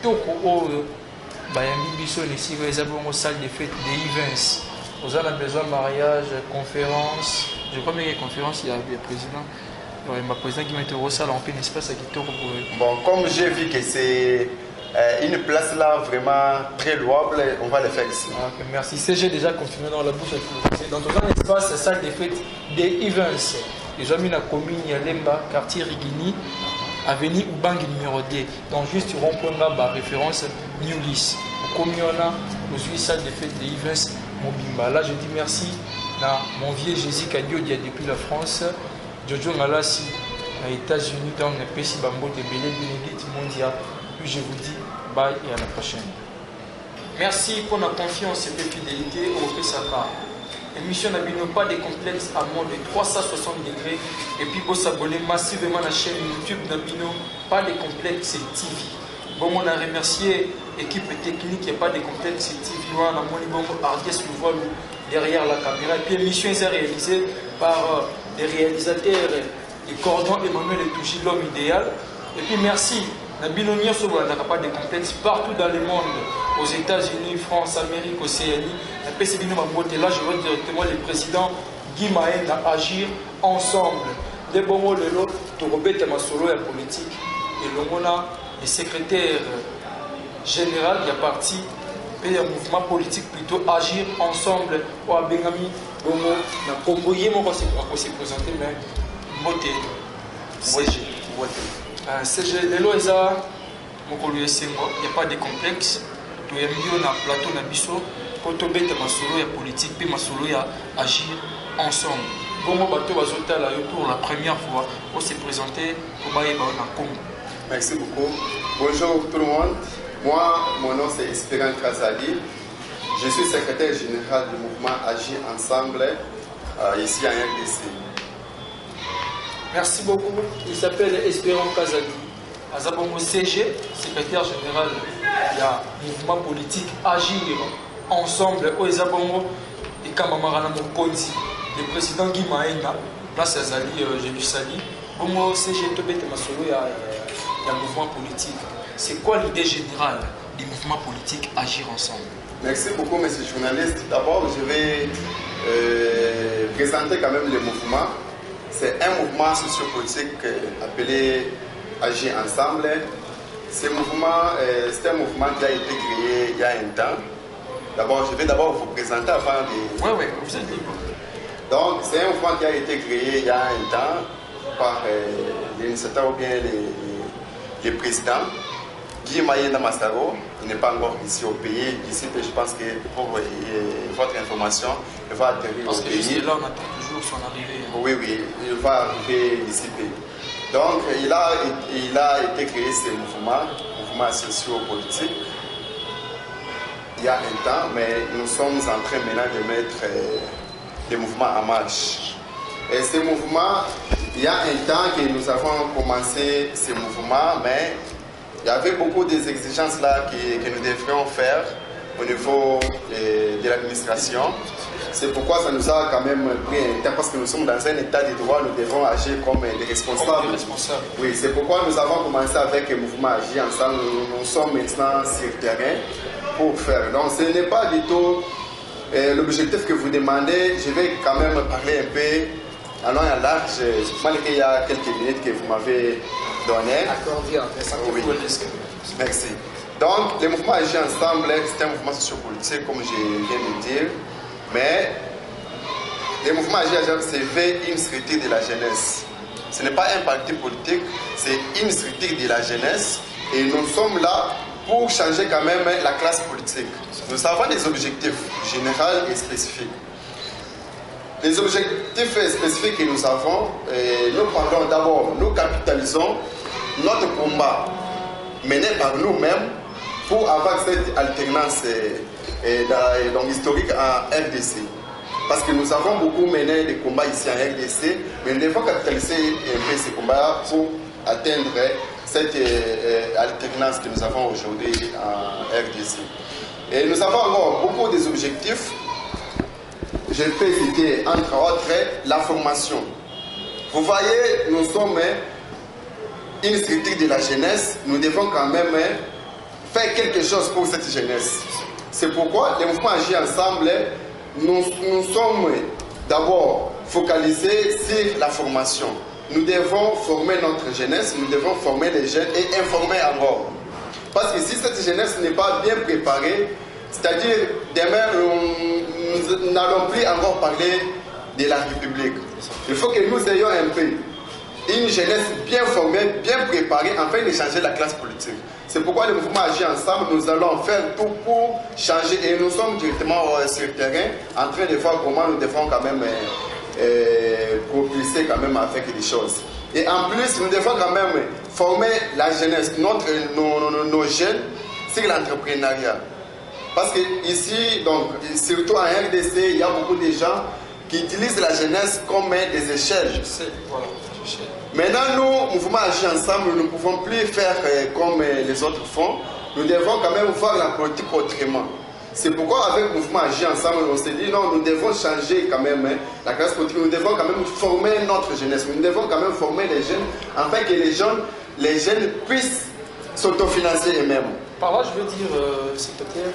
kitoko oyo bayambi biso ici eza bongo salle de fête de Ivens. Vous avez besoin de mariage, conférence. Je crois que conférence il y a le président. Ma président qui met au salle en plein espace à kitoko. Bon, comme j'ai vu que c'est une place là vraiment très louable, on va le faire ici. Okay, merci. CG déjà confirmé dans la bouche. Dans tout un espace, salle de fête des Events. Ils ont mis la commune Yalemba, quartier Rigini, avenue Ubangi numéro 2. Donc juste rond-point là, référence New Lys. Comme il y en a, je suis salle de fête des Events Mobimba. Là, je dis merci à mon vieux Jésus Kadio depuis la France. Jojo Malassi, aux États-Unis, dans le pays Bambo de Belé, Bénédicte Mondia. Puis je vous dis bye et à la prochaine. Merci pour la confiance et la fidélité au PSAPA. Émission n'a pas de complexe à moins de 360 degrés. Et puis pour s'abonner massivement à la chaîne YouTube Nabino, pas de complexe TV. Bon, on a remercié l'équipe technique, il n'y a pas de complexe TV. On a mon Ardiès Louvoilou derrière la caméra. Et puis l'émission est réalisée par les réalisateurs et Cordon Emmanuel et Touchi, l'homme idéal. Et puis merci. Nabino Nyonso n'a pas de complexe partout dans le monde, aux États-Unis, France, Amérique, Océanie. Là, je vois directement le président Guy Mahen à agir ensemble. Les bons mots de l'autre, Torobet Masolo la politique. Et le secrétaire général qui a parti et un mouvement politique plutôt agir ensemble. Ou à Bengami, Bomo, na Congoye, on va se présenter, mais Moté, CG. CG, les lois, il n'y a pas de complexe. Il y a un plateau na biso pour tomber masolo ya politique puis masolo ya agir ensemble. Bon bateau bazota là pour la première fois pour se présenter pour bailler na Congo. Merci beaucoup. Bonjour tout le monde. Moi, mon nom c'est Espérant Kazali. Je suis secrétaire général du mouvement Agir Ensemble ici à RDC. Merci beaucoup. Il s'appelle Espérant Kazali. Azabongo CG, secrétaire général du mouvement politique Agir Ensemble. Au Ezabongo et Kamamarana Mokonzi, le président Guy Mahenga, place Azali, je lui salue. Bongo CG Tobete Masolo, il y a un mouvement politique. C'est quoi l'idée générale du mouvement politique Agir Ensemble? Merci beaucoup, monsieur le journaliste. D'abord, je vais présenter quand même le mouvement. C'est un mouvement sociopolitique appelé Agir Ensemble. Ce mouvement, c'est un mouvement qui a été créé il y a un temps. D'abord, je vais d'abord vous présenter avant de... Oui, vous êtes libre. Donc, c'est un mouvement qui a été créé il y a un temps par l'initiateur ou bien les présidents. Guy Mayen Mastaro, il n'est pas encore ici au pays. Ici, je pense que pour votre information, il va atterrir parce au que pays. Parce que là, on attend toujours son arrivée. Oui, il va arriver ici. Donc, il a été créé ce mouvement socio-politique, il y a un temps, mais nous sommes en train maintenant de mettre le mouvement en marche. Et ce mouvement, il y a un temps que nous avons commencé ce mouvement, mais il y avait beaucoup d'exigences là que nous devrions faire au niveau de l'administration. C'est pourquoi ça nous a quand même pris un temps, parce que nous sommes dans un état de droit, nous devons agir comme des responsables. Oui, c'est pourquoi nous avons commencé avec le mouvement Agir Ensemble. Nous sommes maintenant sur le terrain pour faire. Donc ce n'est pas du tout l'objectif que vous demandez. Je vais quand même parler un peu en long et en large, malgré qu'il y a quelques minutes que vous m'avez donné. D'accord, bien. Oui. Merci. Donc, le mouvement Agir Ensemble, c'est un mouvement sociopolitique, comme je viens de dire. Mais le mouvement Agir Ensemble, c'est une structure de la jeunesse. Ce n'est pas un parti politique, c'est une structure de la jeunesse. Et nous sommes là pour changer quand même la classe politique. Nous avons des objectifs généraux et spécifiques. Les objectifs spécifiques que nous avons, nous parlons d'abord, nous capitalisons notre combat mené par nous-mêmes pour avoir cette alternance historique en RDC. Parce que nous avons beaucoup mené des combats ici en RDC, mais nous devons capitaliser un peu ces combats pour atteindre cette alternance que nous avons aujourd'hui en RDC. Et nous avons encore beaucoup d'objectifs. Je peux citer entre autres la formation. Vous voyez, nous sommes une structure de la jeunesse, nous devons quand même faire quelque chose pour cette jeunesse. C'est pourquoi les mouvements Agir Ensemble, nous sommes d'abord focalisés sur la formation. Nous devons former notre jeunesse, nous devons former les jeunes et informer encore. Parce que si cette jeunesse n'est pas bien préparée, c'est-à-dire demain, nous n'allons plus encore parler de la République. Il faut que nous ayons un peu une jeunesse bien formée, bien préparée, afin de changer la classe politique. C'est pourquoi le mouvement Agir Ensemble, nous allons faire tout pour changer. Et nous sommes directement sur le terrain, en train de voir comment nous devons quand même propulser quand même à faire des choses. Et en plus, nous devons quand même former la jeunesse, nos jeunes, sur l'entrepreneuriat. Parce que ici, donc, surtout en RDC, il y a beaucoup de gens qui utilisent la jeunesse comme des échelles. Voilà. Maintenant, nous, mouvement Agir Ensemble, nous ne pouvons plus faire comme les autres font. Nous devons quand même voir la politique autrement. C'est pourquoi avec le mouvement Agir Ensemble, on s'est dit non, nous devons changer quand même la classe politique. Nous devons quand même former notre jeunesse. Nous devons quand même former les jeunes afin que les jeunes puissent s'autofinancer eux-mêmes. Par là, je veux dire, secrétaire,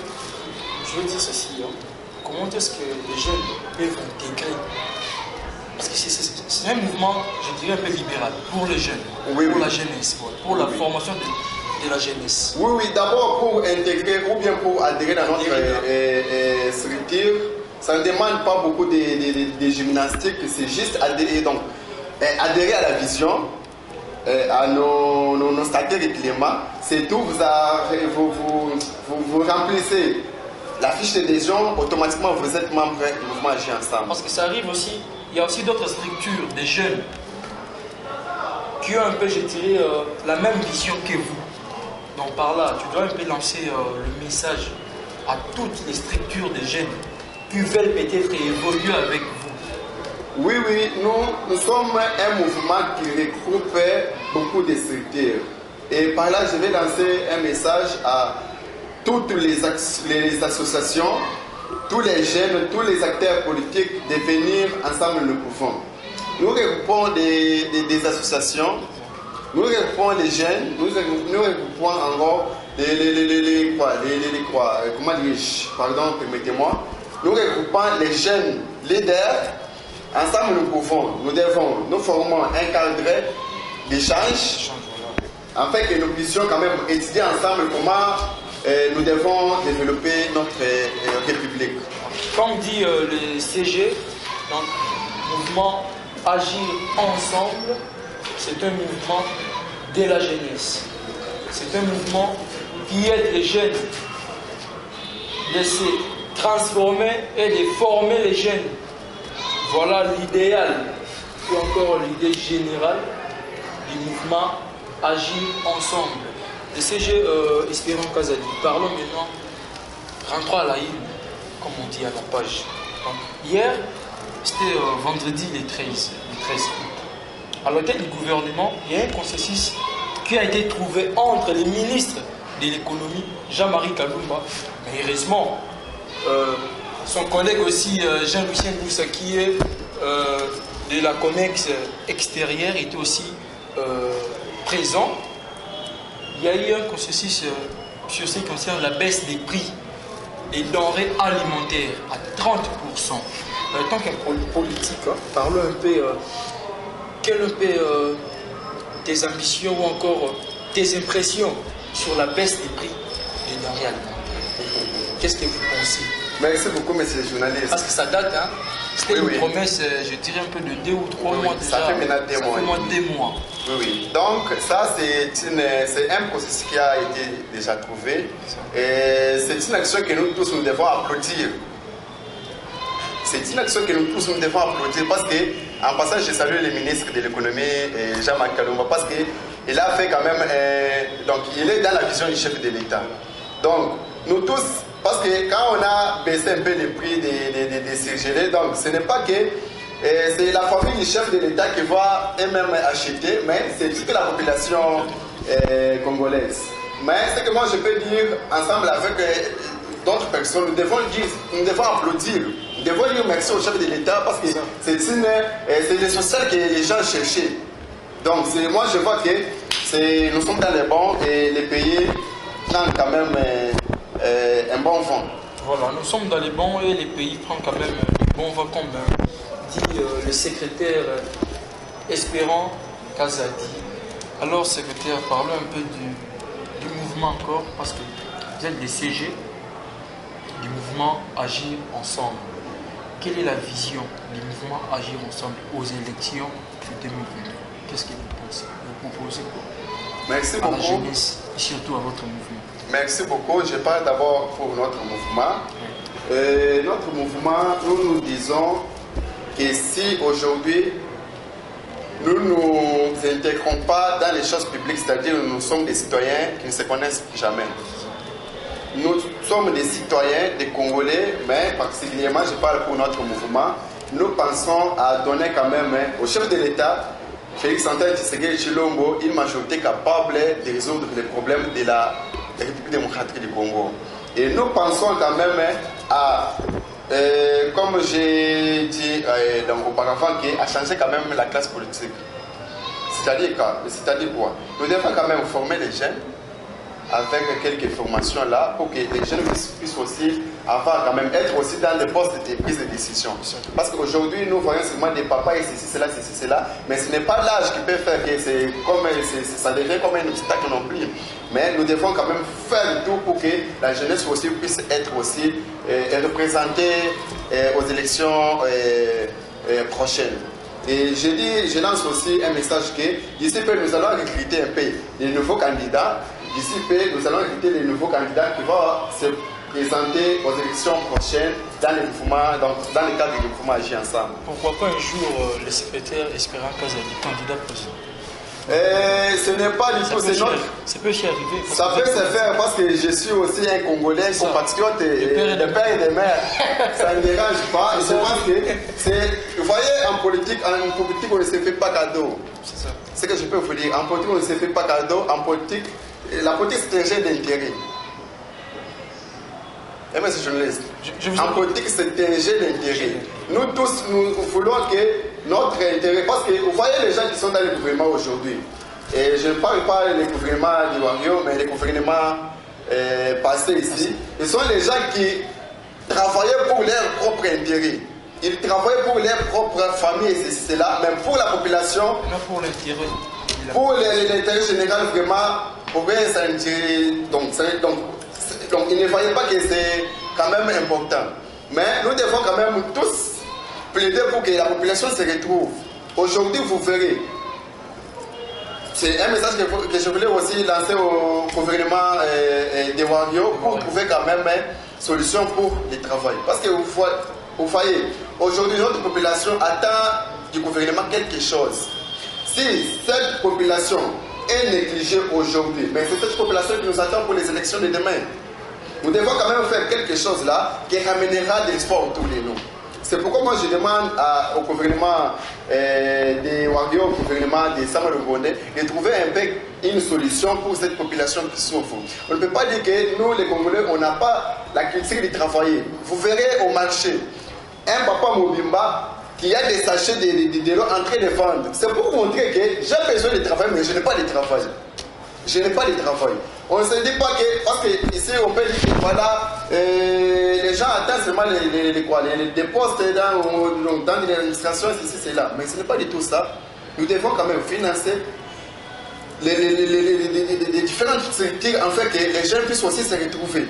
je veux dire ceci. Comment est-ce que les jeunes peuvent intégrer? Parce que c'est un mouvement, je dirais, un peu libéral pour les jeunes, pour la jeunesse, pour la formation de la jeunesse. Oui, oui, d'abord pour intégrer ou bien pour adhérer dans notre structure, ça ne demande pas beaucoup de gymnastique, c'est juste adhérer, donc, adhérer à la vision, à nos statuts et climat. C'est tout, vous remplissez la fiche d'adhésion, automatiquement vous êtes membre du mouvement Agir Ensemble. Parce que ça arrive aussi, il y a aussi d'autres structures, des jeunes, qui ont un peu, je dirais, la même vision que vous. Donc par là, tu dois un peu lancer le message à toutes les structures des jeunes qui veulent peut-être évoluer avec vous. Oui, oui, nous sommes un mouvement qui regroupe beaucoup de structures. Et par là, je vais lancer un message à toutes les associations, tous les jeunes, tous les acteurs politiques de venir ensemble nous pouvons. Nous regroupons des associations, nous regroupons les jeunes, nous regroupons encore comment dire-je, pardon, permettez-moi, nous regroupons les jeunes leaders, ensemble nous pouvons, nous formons un cadre d'échange, afin que nous puissions quand même étudier ensemble comment nous devons développer notre République. Comme dit le CG, donc, mouvement Agir Ensemble, c'est un mouvement de la jeunesse. C'est un mouvement qui aide les jeunes de se transformer et de former les jeunes. Voilà l'idéal, ou encore l'idée générale du mouvement Agir Ensemble. Le CG Espérant Kazadi. Parlons maintenant, rentrons à la ligne, comme on dit à la page. Donc, hier, c'était vendredi le 13 août. À l'hôtel du gouvernement, il y a un consensus qui a été trouvé entre les ministres de l'économie, Jean-Marie Kalumba, mais heureusement, son collègue aussi, Jean-Lucien Boussa, qui est de la COMEX extérieure, était aussi présent. Il y a eu un consensus sur ce qui concerne la baisse des prix des denrées alimentaires à 30%. En tant qu'un politique, parlons un peu, quelles sont tes ambitions ou encore tes impressions sur la baisse des prix des denrées alimentaires? Qu'est-ce que vous pensez? Merci beaucoup, monsieur le journaliste. Parce que ça date, hein? C'était une promesse, je dirais un peu de 2 ou 3 mois déjà. Ça fait maintenant 2 mois. Ça fait moins de 2 mois. Oui, oui. Donc, ça, c'est un processus qui a été déjà trouvé. Et c'est une action que nous tous, nous devons applaudir. C'est une action que nous tous, nous devons applaudir parce que, en passant, je salue le ministre de l'économie, Jean-Marc Kalumba, parce qu'il a fait quand même, donc il est dans la vision du chef de l'État. Donc, nous tous, parce que quand on a baissé un peu les prix des surgelés, donc ce n'est pas que c'est la famille du chef de l'État qui va elle-même acheter, mais c'est toute la population congolaise. Mais ce que moi je peux dire ensemble avec d'autres personnes, nous devons applaudir, nous devons dire merci au chef de l'État parce que c'est le social que les gens cherchaient. Donc moi je vois que nous sommes dans les bons et les pays prend quand même un bon vent. Voilà, nous sommes dans les bons et les pays prennent quand même les bons vents, comme dit le secrétaire Espérant Kazadi. Alors, secrétaire, parlons un peu du mouvement encore, parce que vous êtes des CG du mouvement Agir Ensemble. Quelle est la vision du mouvement Agir Ensemble aux élections de 2022? Qu'est-ce que vous pensez? Vous proposez quoi? Merci à beaucoup. La jeunesse et surtout à votre mouvement. Merci beaucoup. Je parle d'abord pour notre mouvement. Notre mouvement, nous disons que si aujourd'hui nous ne nous intégrons pas dans les choses publiques, c'est-à-dire nous sommes des citoyens qui ne se connaissent jamais. Nous sommes des citoyens, des Congolais, mais particulièrement, je parle pour notre mouvement, nous pensons à donner quand même au chef de l'État, Félix Antoine Tshisekedi Tshilombo, une majorité capable de résoudre les problèmes de la République démocratique du Congo. Et nous pensons quand même à, comme j'ai dit auparavant, à changer quand même la classe politique. C'est-à-dire quoi? Nous devons quand même former les jeunes avec quelques formations là pour que les jeunes puissent aussi avoir quand même être aussi dans des postes de prise de décision. Parce qu'aujourd'hui nous voyons seulement des papas et ceci, cela, mais ce n'est pas l'âge qui peut faire que ça devient comme un obstacle non plus. Mais nous devons quand même faire tout pour que la jeunesse aussi puisse être aussi représentée aux élections prochaines. Et je lance aussi un message que d'ici peu nous allons recruter un peu de nouveaux candidats. D'ici peu nous allons recruter les nouveaux candidats qui vont se présenter aux élections prochaines dans le mouvement, dans le cadre du mouvement Agir Ensemble. Pourquoi pas un jour le secrétaire Espérant Kazadi, candidat président? Ce n'est pas du tout, c'est notre. Ça peut y arriver. Ça peut se faire parce que je suis aussi un Congolais, un compatriote, de père et de mère. Ça ne dérange pas. Et je pense que vous voyez, en politique, on ne se fait pas cadeau. C'est ça. C'est ce que je peux vous dire. En politique, on ne se fait pas cadeau. En politique, la politique, c'est un jeu d'intérêt. Et moi, c'est journaliste. En politique, c'est un jeu d'intérêt. Nous tous, nous voulons que notre intérêt, parce que vous voyez les gens qui sont dans le gouvernement aujourd'hui, et je ne parle pas des gouvernements du Wario, mais les gouvernements passés ici, ce sont les gens qui travaillaient pour leur propre intérêt. Ils travaillaient pour leur propre famille, et c'est cela, mais pour la population, non pour l'intérêt. Pour l'intérêt général, vraiment, pour bien s'intérêt. Donc, ils ne voyaient pas que c'est quand même important. Mais nous devons quand même tous plaider pour que la population se retrouve. Aujourd'hui, vous verrez. C'est un message que je voulais aussi lancer au gouvernement de Wario pour trouver quand même une solution pour le travail. Parce que vous voyez, aujourd'hui, notre population attend du gouvernement quelque chose. Si cette population est négligée aujourd'hui, mais c'est cette population qui nous attend pour les élections de demain. Nous devons quand même faire quelque chose là qui ramènera de l'espoir autour de nous. C'est pourquoi moi je demande au gouvernement de Wario, au gouvernement de Samuel Ngonde, de trouver un peu une solution pour cette population qui souffre. On ne peut pas dire que nous les Congolais, on n'a pas la culture de travailler. Vous verrez au marché, un papa Mobimba qui a des sachets de l'eau en train de vendre. C'est pour montrer que j'ai besoin de travail, mais je n'ai pas de travail. Je n'ai pas de travail. On ne se dit pas que, parce qu'ici on peut dire que voilà, les gens attendent seulement des postes dans l'administration, ceci, c'est là. Mais ce n'est pas du tout ça. Nous devons quand même financer les différentes structures en fait que les gens puissent aussi se retrouver.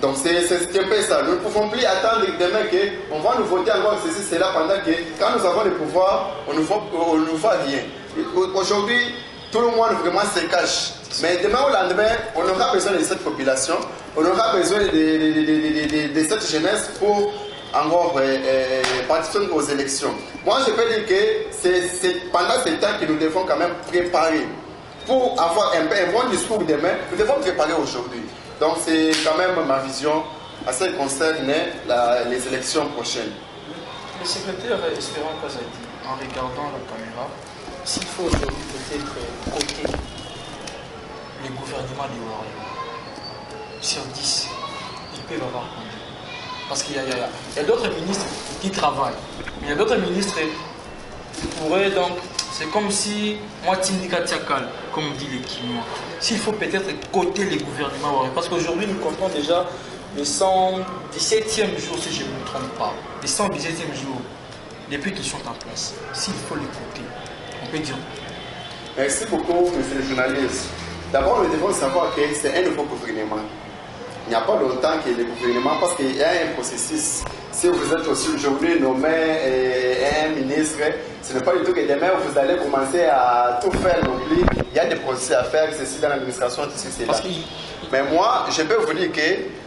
Donc c'est un peu ça. Nous ne pouvons plus attendre demain qu'on va nous voter encore ceci, cela, pendant que quand nous avons le pouvoir, on ne voit rien. Aujourd'hui, tout le monde vraiment se cache. Mais demain au lendemain, on aura besoin de cette population, on aura besoin de cette jeunesse pour encore participer aux élections. Moi, je peux dire que c'est pendant ce temps que nous devons quand même préparer. Pour avoir un bon discours demain, nous devons préparer aujourd'hui. Donc c'est quand même ma vision à ce qui concerne les élections prochaines. Le secrétaire Espérant Kazadi, en regardant la caméra, s'il faut aujourd'hui peut-être coter les gouvernements du Wario sur 10, ils peuvent avoir combien? Parce qu'il y a d'autres ministres qui travaillent. Mais il y a d'autres ministres qui pourraient donc... C'est comme si moi, Tindika Tiakal, comme dit les Quinois, s'il faut peut-être coter les gouvernements, parce qu'aujourd'hui nous comptons déjà le 117e jour, si je ne me trompe pas, le 117e jour, depuis qu'ils sont en place, s'il faut les coter, on peut dire. Merci beaucoup, monsieur le journaliste. D'abord, nous devons savoir que c'est un nouveau gouvernement. Il n'y a pas longtemps que le gouvernement, parce qu'il y a un processus. Si vous êtes aussi aujourd'hui nommé un ministre, ce n'est pas du tout que demain vous allez commencer à tout faire non plus. Il y a des processus à faire, ceci dans l'administration, ceci, c'est là. Mais moi, je peux vous dire que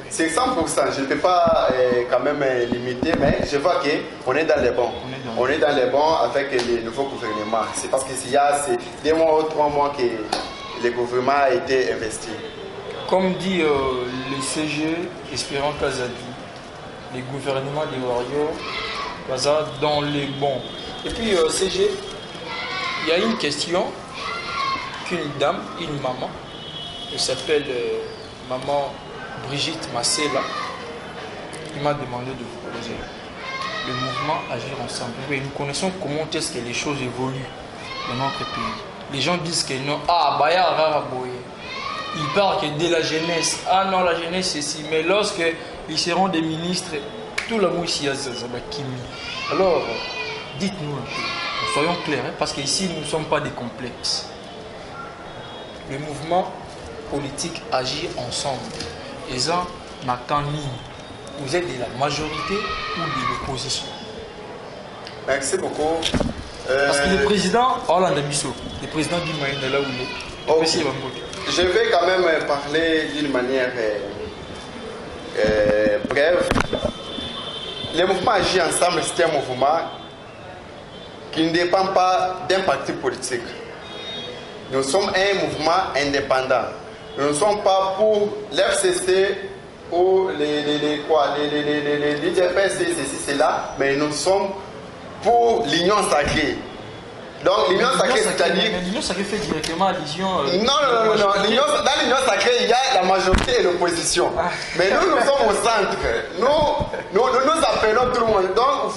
c'est 100%. Je ne peux pas quand même limiter, mais je vois qu'on est dans les bons. On est dans les bons avec le nouveau gouvernement. C'est parce qu'il y a 2 mois ou 3 mois que le gouvernement a été investi. Comme dit le CG, Espérant Kazadi, les gouvernements des Warriors, dans les bons. Et puis CG, il y a une question qu'une dame, une maman, elle s'appelle maman Brigitte Massela, il m'a demandé de vous poser. Le mouvement Agir Ensemble. Oui, nous connaissons comment est-ce que les choses évoluent dans notre pays. Les gens disent que non, Baya Raraboye. Ils parlent que dès la jeunesse, non, la jeunesse c'est si, mais lorsque ils seront des ministres, tout le monde ici a Kimi. Alors, dites-nous un peu, soyons clairs, parce qu'ici nous ne sommes pas des complexes. Le mouvement politique Agir Ensemble, et ça n'a qu'en ligne. Vous êtes de la majorité ou de l'opposition? Merci beaucoup. Parce que le président, Hollande Bissot, le président du Maïna là où il est, je vais quand même parler d'une manière brève. Le mouvement Agir Ensemble, c'est un mouvement qui ne dépend pas d'un parti politique. Nous sommes un mouvement indépendant. Nous ne sommes pas pour l'FCC ou les DPS, c'est là, mais nous sommes pour l'union sacrée. Donc l'union sacrée, c'est-à-dire... L'union sacrée fait directement allusion... Non. Dans l'union sacrée, il y a la majorité et l'opposition. Mais nous sommes au centre. Nous appelons tout le monde. Donc,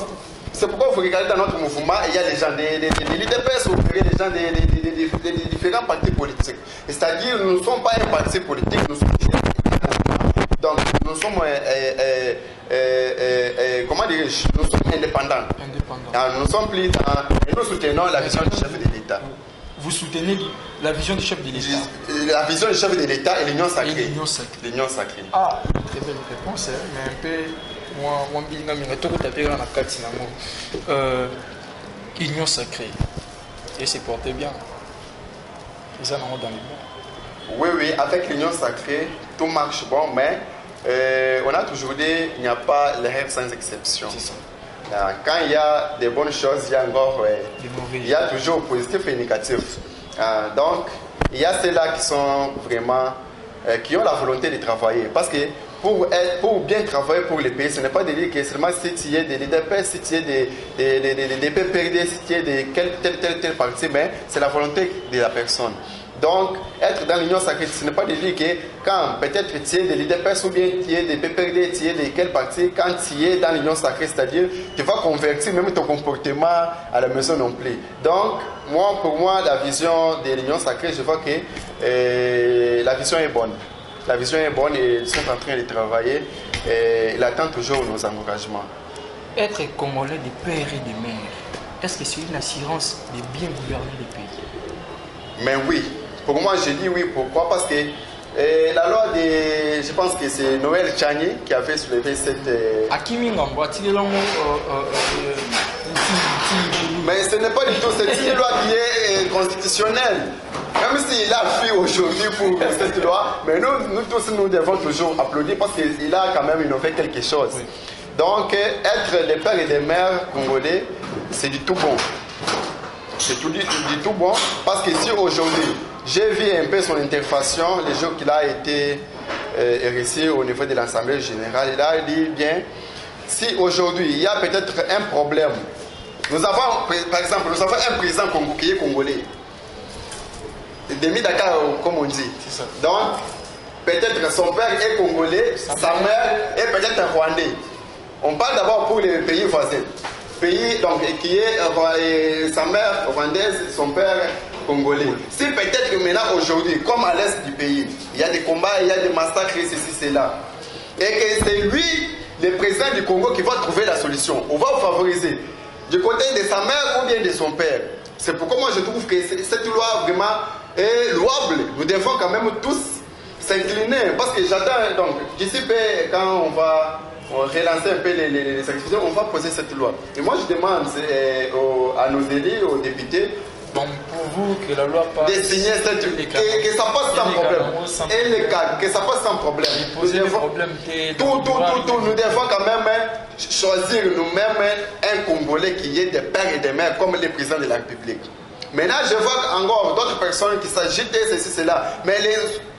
c'est pourquoi vous regardez dans notre mouvement, il y a des gens, des DPS, des gens des différents partis politiques. C'est-à-dire, nous ne sommes pas un parti politique, nous sommes un mouvement. Donc, nous sommes, comment dirais-je, nous sommes indépendants. Nous sommes plus dans, et nous soutenons la vision du chef de l'État. Vous soutenez la vision du chef de l'État? La vision du chef de l'État et l'union sacrée. L'union sacrée. L'union sacrée. Une très belle réponse, hein, mais un peu... Moi, union sacrée. Et c'est porté bien. Et ça, dans les bons. Oui, avec l'union sacrée, tout marche bon, mais on a toujours dit il n'y a pas les règles sans exception. C'est ça. Quand il y a des bonnes choses, il y a encore il y a toujours positif et négatif. Donc, il y a ceux-là qui sont vraiment qui ont la volonté de travailler. Parce que pour bien travailler pour le pays, ce n'est pas de dire que seulement si tu es des DPS, si tu es des PPRD, si tu es de tel parti, mais c'est la volonté de la personne. Donc, être dans l'union sacrée, ce n'est pas de dire que quand peut-être tu es des DPS ou bien tu es des PPRD, tu es de quel parti, quand tu es dans l'union sacrée, c'est-à-dire tu vas convertir même ton comportement à la maison non plus. Donc, pour moi, la vision de l'union sacrée, je vois que la vision est bonne. La vision est bonne et ils sont en train de travailler et ils attendent toujours nos encouragements. Être congolais des pères et des mères, est-ce que c'est une assurance de bien gouverner le pays? Mais oui, pour moi je dis oui. Pourquoi? Parce que la loi de, je pense que c'est Noël Tchani qui avait soulevé cette... Mais ce n'est pas du tout, c'est une loi qui est constitutionnelle. Même s'il a fui aujourd'hui pour cette loi, mais nous tous, nous devons toujours applaudir parce qu'il a quand même innové quelque chose. Oui. Donc, être les pères et les mères congolais, c'est du tout bon. C'est du tout bon parce que si aujourd'hui, j'ai vu un peu son intervention, les jours qu'il a été réussi au niveau de l'Assemblée générale, il a dit bien, si aujourd'hui il y a peut-être un problème, nous avons, par exemple, un président qui est congolais. Demi-Dakar, comme on dit. Donc, peut-être son père est congolais, sa mère est peut-être rwandais. On parle d'abord pour les pays voisins. Pays donc, qui est sa mère rwandaise, son père Congolais. Si peut-être que maintenant, aujourd'hui, comme à l'est du pays, il y a des combats, il y a des massacres, ceci, cela, et que c'est lui, le président du Congo, qui va trouver la solution, on va le favoriser du côté de sa mère ou bien de son père. C'est pourquoi moi je trouve que cette loi vraiment est louable. Nous devons quand même tous s'incliner, parce que j'attends, donc d'ici peu, quand on va relancer un peu les sacrifices, on va poser cette loi. Et moi je demande à nos élus, aux députés, donc pour vous que la loi passe, de signer cette que ça passe sans problème. Et les cas, que ça passe sans problème. Nous devons quand même choisir nous-mêmes un Congolais qui est des pères et des mères comme le président de la République. Maintenant, je vois encore d'autres personnes qui s'agitent, ceci, cela. Mais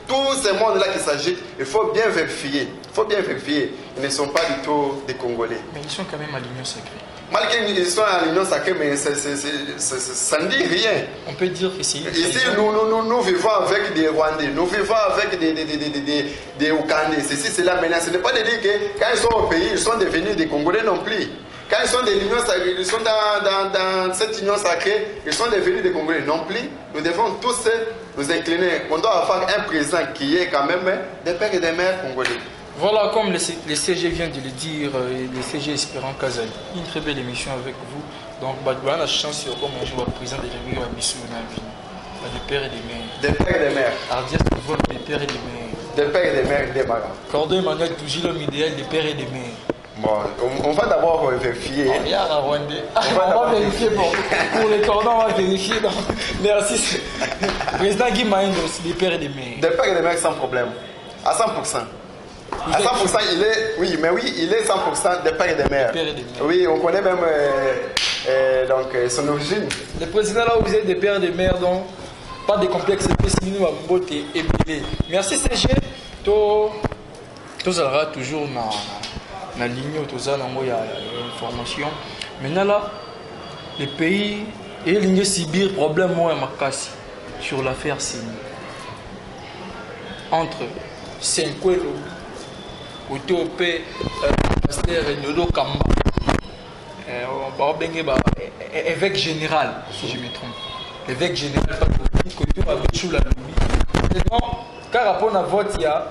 tout ce monde-là qui s'agite, il faut bien vérifier. Il faut bien vérifier. Ils ne sont pas du tout des Congolais. Mais ils sont quand même à l'Union sacrée. Malgré qu'ils sont à l'Union sacrée, mais ça ne dit rien. On peut dire que c'est... Ici, nous vivons avec des Rwandais, nous vivons avec des Ougandais, ceci, cela. Maintenant, ce n'est pas de dire que quand ils sont au pays, ils sont devenus des Congolais non plus. Quand ils sont de l'Union sacrée, ils sont dans cette Union sacrée, ils sont devenus des Congolais non plus. Nous devons tous nous incliner. On doit avoir un président qui est quand même des pères et des mères congolais. Voilà, comme le CG vient de le dire, le CG Espérant Kazali, une très belle émission avec vous. Donc, on a la chance de comme un jour le président de l'Église à Bissou, des pères et des mères. Des pères et des mères. Ardias Nouveau, des pères et des mères. Des pères et des mères, des marins. Cordon Emmanuel Tougi, l'homme idéal, des pères et des mères. Bon, on va d'abord vérifier. On va vérifier pour les cordons, on va vérifier. Donc, merci. Président Guy Maïndos, des pères et des mères. Des pères et des mères sans problème. À 100%. À 100%, il est, oui, mais oui, il est 100% des pères et des mères. Oui, on connaît même donc, son origine. Le président, là où vous êtes des pères et des mères, donc pas de complexe, nous à beauté et belé. Merci CG. Tout ça toujours dans la ligne, tout ça, il y a information. Maintenant, là, les pays, et les Sibir, problème, moi, sur l'affaire Sini. Entre Senkwelo, Utopé, Pasteur Nodo Kamba, évêque général, si je me trompe. Évêque général, pas de côté, à Béchou la lobby. Maintenant, car rapport à vote, il y a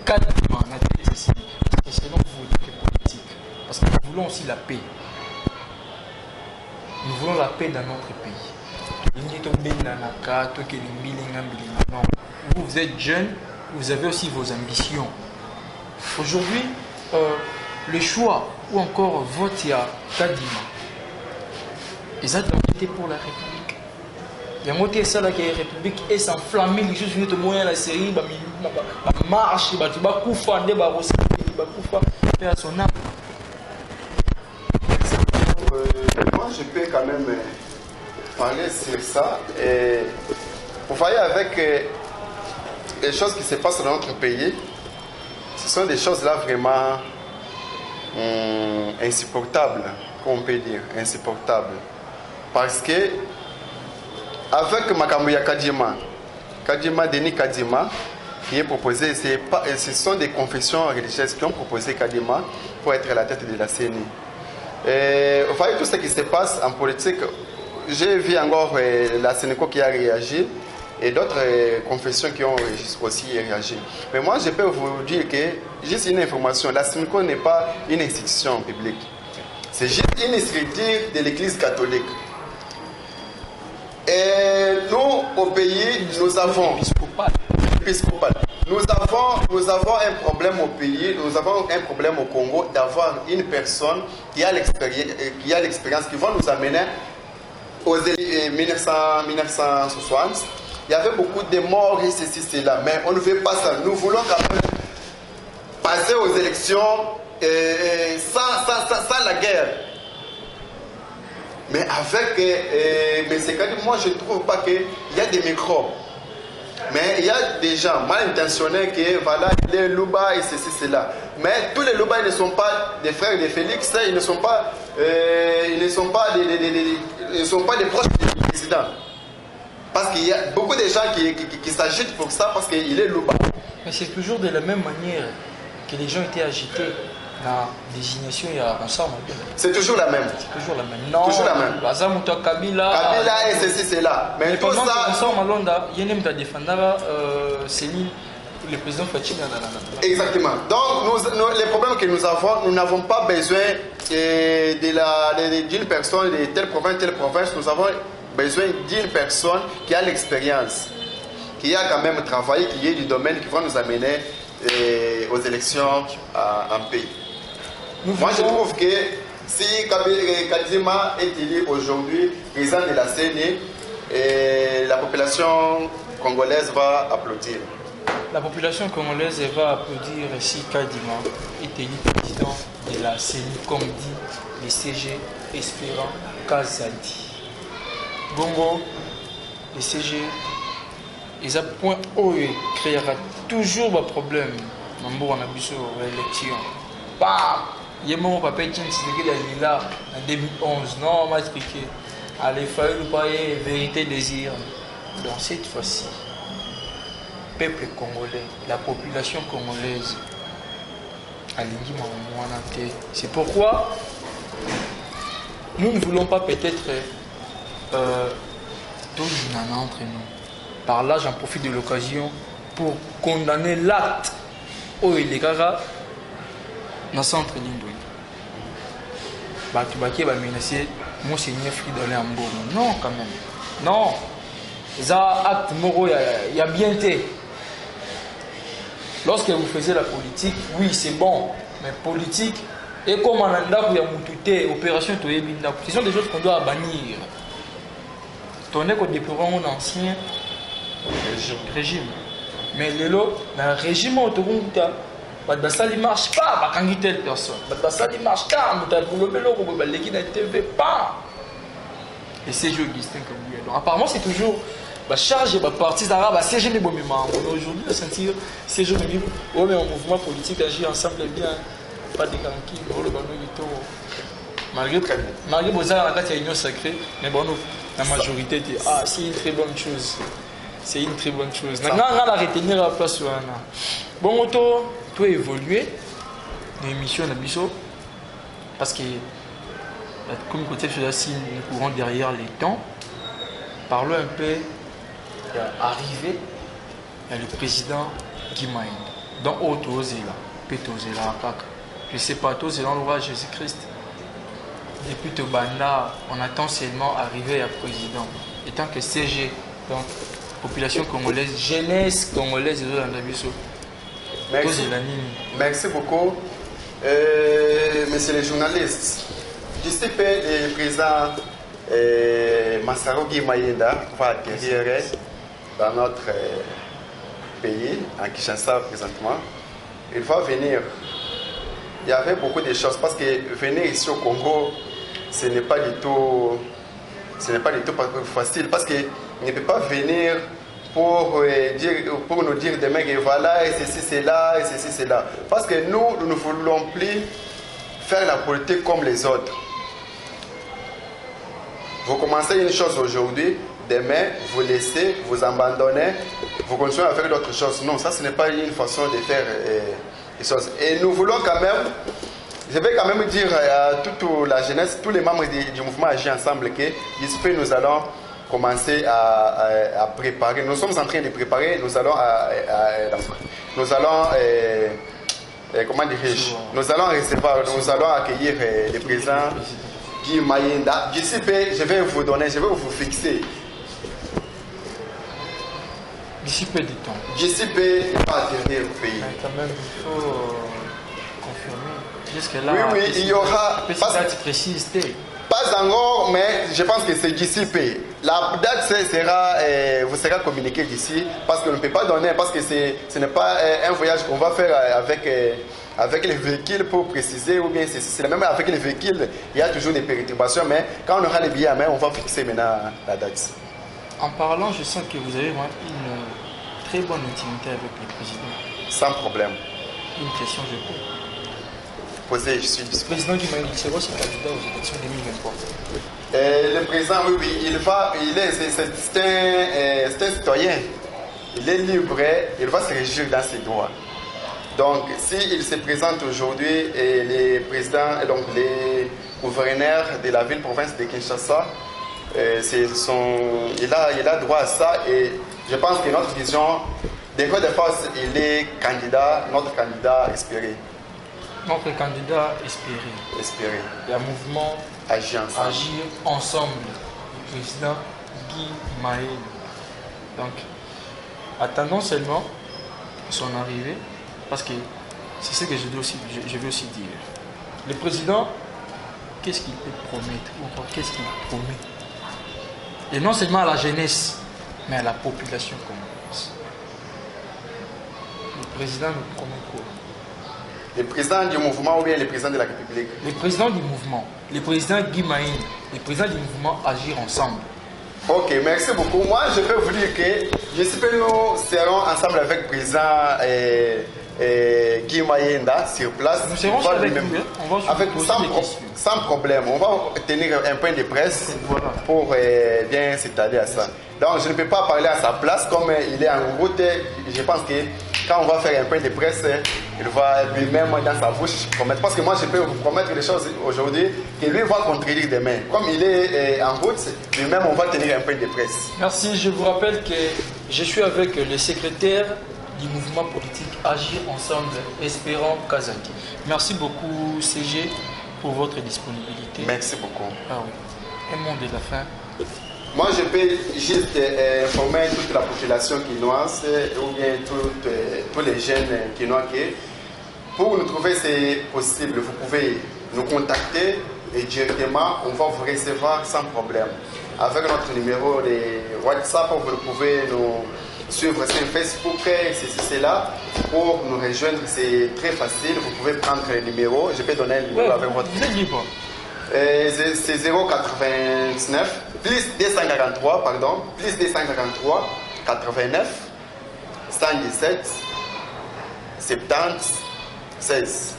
4 éléments. Selon vous, politique. Parce que nous voulons aussi la paix. Nous voulons la paix dans notre pays. Non. Vous êtes jeune, vous avez aussi vos ambitions. Aujourd'hui, le choix ou encore vote à Kadima, ils ont été pour la République. Il y a un moté ça là que la République est s'enflammer, les choses finissent au moins la série, la marche, les bakoufa, les barossi, les bakoufa, faire son âme. Moi, je peux quand même parler sur ça. Et vous voyez, avec les choses qui se passent dans notre pays, ce sont des choses là vraiment insupportables, comme on peut dire, insupportables. Parce que, avec Makambuya Kadima, Denis Kadima, qui est proposé, ce sont des confessions religieuses qui ont proposé Kadima pour être à la tête de la CENI. Vous voyez tout ce qui se passe en politique. J'ai vu encore la Sénéco qui a réagi et d'autres confessions qui ont aussi réagi. Mais moi, je peux vous dire que, juste une information, la Sénéco n'est pas une institution publique. C'est juste une structure de l'Église catholique. Et nous, au pays, nous avons... Nous avons un problème au pays, nous avons un problème au Congo d'avoir une personne qui a l'expérience, qui va nous amener aux 1960. Il y avait beaucoup de morts et ceci, cela, mais on ne veut pas ça. Nous voulons quand même passer aux élections sans la guerre. Mais avec mais c'est quand même, moi je ne trouve pas qu'il y a des microbes. Mais il y a des gens mal intentionnés qui, voilà, les Louba et ceci, cela. Mais tous les Louba, ils ne sont pas des frères de Félix, ils ne sont pas, des proches du président. Parce qu'il y a beaucoup de gens qui s'agitent pour ça, parce qu'il est Louba. Mais c'est toujours de la même manière que les gens étaient agités la désignation, il y a ensemble. C'est toujours la même. C'est toujours la même. Non, toujours la même. Kabila. Kabila et ceci, c'est là. Mais tout ça. Ensemble, il y a même défendre Céline, le président Fatima. Exactement. Donc, les problèmes que nous avons, nous n'avons pas besoin d'une personne de telle province. Nous avons besoin d'une personne qui a l'expérience, qui a quand même travaillé, qui est du domaine, qui va nous amener aux élections en pays. Moi, je trouve que si Kadima est élu aujourd'hui président de la CENI, la population congolaise va applaudir. La population congolaise va applaudir si Kadima est élu président de la CENI, comme dit le CG Espérant Kazadi. Bongo, le CG, ils ont point où il créera toujours des problèmes dans l'élection. Il y a mon papa qui est là en 2011, non, m'a expliqué. Allez, fallait nous parler vérité, désir. Donc cette fois-ci, le peuple congolais, la population congolaise, c'est pourquoi nous ne voulons pas peut-être tout entre nous. Par là, j'en profite de l'occasion pour condamner l'acte où il est dans le centre Lindoué. Tu vas menacer Monseigneur Fridolin Ambourg. Non, quand même. Non. Ça, acte moraux, il y a bien été. Lorsque vous faisiez la politique, oui, c'est bon. Mais politique, et comme on a une opération, ce sont des choses qu'on doit bannir. On est déplorant mon ancien régime. Mais dans le régime, ça ne marche pas quand il y a telle personne. Ça ne marche pas quand il y a TV. Et c'est jeu Augustin Kabouya. Donc apparemment, c'est toujours charge et parti d'arabe. C'est jeune bon moment. Aujourd'hui, on sentir ces jeunes vivre. Oh, mais un mouvement politique agit ensemble bien. Pas de canquilles. Malgré Bozar, il y a une union sacrée. Mais bon, la majorité dit c'est une très bonne chose. C'est une très bonne chose. On va la retenir à la place. Bon, tout a évolué dans l'émission de Bisso parce que comme côté de nous courons derrière les temps. Parlons un peu arrivé le président Guy Maïnd. Donc, je ne sais pas, tous là, on voit Jésus-Christ. Depuis Tobanda, on attend seulement arriver à président. Et tant que CG, donc population congolaise, jeunesse congolaise, merci beaucoup, monsieur les journalistes. Je sais que le président Massaro Guy Maïnda va atterrir dans notre pays, en Kinshasa présentement. Il va venir. Il y avait beaucoup de choses parce que venir ici au Congo, ce n'est pas du tout facile parce qu'il ne peut pas venir pour nous dire demain que voilà, et ceci, c'est là, et ceci, c'est là. Parce que nous ne voulons plus faire la politique comme les autres. Vous commencez une chose aujourd'hui, demain, vous laissez, vous abandonnez, vous continuez à faire d'autres choses. Non, ça, ce n'est pas une façon de faire les choses. Et nous voulons quand même, je vais quand même dire à toute la jeunesse, tous les membres du mouvement Agir Ensemble, que d'ici nous allons commencer à préparer. Nous sommes en train de préparer, nous allons comment dirais-je, nous allons recevoir, nous allons accueillir le président Guy Maïnda. Je vais vous fixer. D'ici peu de temps. D'ici peu, il va atterrir au pays. Mais quand même, il faut confirmer. Jusque-là, oui, il y aura. Petite date précise. Pas encore, mais je pense que c'est d'ici peu. La date vous sera communiquée d'ici parce qu'on ne peut pas donner, parce que ce n'est pas un voyage qu'on va faire avec les véhicules pour préciser, ou bien c'est même avec les véhicules, il y a toujours des perturbations, mais quand on aura les billets à main, on va fixer maintenant la date. En parlant, je sens que vous avez une très bonne intimité avec le président. Sans problème. Une question, je peux. Posez, je suis disponible. Le président qui m'a dit, c'est votre candidat aux élections 2023. Le président, oui, c'est un citoyen. Il est libre, il va se régir dans ses droits. Donc, s'il se présente aujourd'hui, et les présidents, et donc les gouverneurs de la ville-province de Kinshasa, il a droit à ça. Et je pense que notre vision, de quoi de force, il est notre candidat espéré. Notre candidat espéré. Espéré. Il y a un mouvement Agir ensemble. Le président Guy Maël. Donc, attendons seulement son arrivée, parce que c'est ce que je veux aussi dire. Le président, qu'est-ce qu'il peut promettre, ou encore qu'est-ce qu'il promet? Et non seulement à la jeunesse, mais à la population congolaise. Le président nous promet quoi? Le président du mouvement ou bien le président de la République? Le président du mouvement, le président Guy Maïn, le président du mouvement Agir Ensemble. Ok, merci beaucoup. Moi, je peux vous dire que je sais que nous serons ensemble avec le président Guy Mayenda sur place. Nous serons avec lui, on va avec sans problème. On va tenir un point de presse pour bien s'étaler à ça. Donc, je ne peux pas parler à sa place comme il est en route. Je pense que quand on va faire un point de presse, il va lui-même dans sa bouche promettre. Parce que moi, je peux vous promettre des choses aujourd'hui que lui va contredire demain. Comme il est en route, lui-même, on va tenir un point de presse. Merci. Je vous rappelle que je suis avec le secrétaire du mouvement politique Agir Ensemble, Espérant Kazaki. Merci beaucoup, CG, pour votre disponibilité. Merci beaucoup. Ah oui. Un mot de la fin. Moi, je peux juste informer toute la population quinoise ou bien tous les jeunes quinois que pour nous trouver, c'est possible. Vous pouvez nous contacter et directement, on va vous recevoir sans problème. Avec notre numéro de WhatsApp, vous pouvez nous suivre sur Facebook, c'est là. Pour nous rejoindre, c'est très facile. Vous pouvez prendre le numéro. Je peux donner le numéro avec votre. Vous êtes libre. C'est 099 plus 243, pardon, plus 243 89 117 70 16.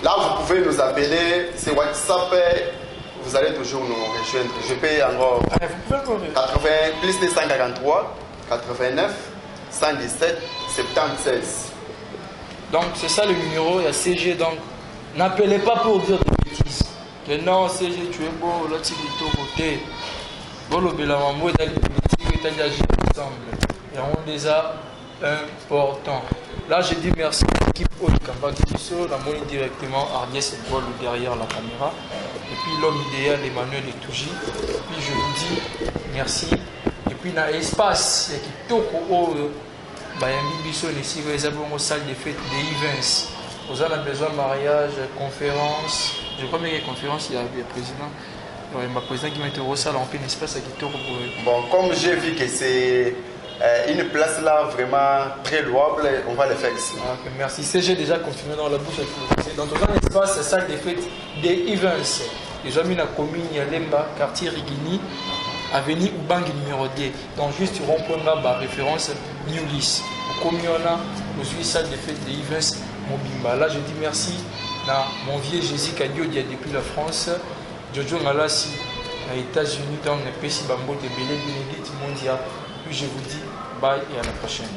Là, vous pouvez nous appeler, c'est WhatsApp, vous allez toujours nous rejoindre. Je peux encore 80 plus 243 89 117 76. Donc, c'est ça le numéro, il y a CG, donc n'appelez pas pour dire des bêtises. Que non, CG, tu es beau, là, tu es au côté. Bon, le bilan, moi, tu as agir ensemble. Et on les a importants. Là, je dis merci à l'équipe Olikamba Kiso, la moyenne directement, Ardiès et Paul derrière la caméra. Et puis l'homme idéal, Emmanuel Etouji. Puis je vous dis merci. Et puis dans l'espace, il y a qui toko bayambi biso ici, vous avez une salle de fête des events. Vous avez besoin de mariage, conférence. Je crois bien qu'il y a une conférence, il y a le président. Ma président qui m'a été au salle en plein espace à Kitoko pour eux. Bon, comme j'ai vu que c'est une place là vraiment très louable, on va le faire ici. Okay, merci. CG déjà confirmé dans la bouche. Dans tout un espace, salle de fête des events. Déjà mis dans la commune Yalemba, quartier Rigini, avenue Ubangi numéro 2. Donc juste rond-point là, référence New Lys. Comme il y en a, nous salle de fête des events Mobimba. Là, je dis merci à mon vieux Jésus Kadiodia depuis la France. Jojo Malassi, aux États-Unis, dans le pays Bambo de Belé, Bénédicte Mondia. Puis je vous dis bye et à la prochaine.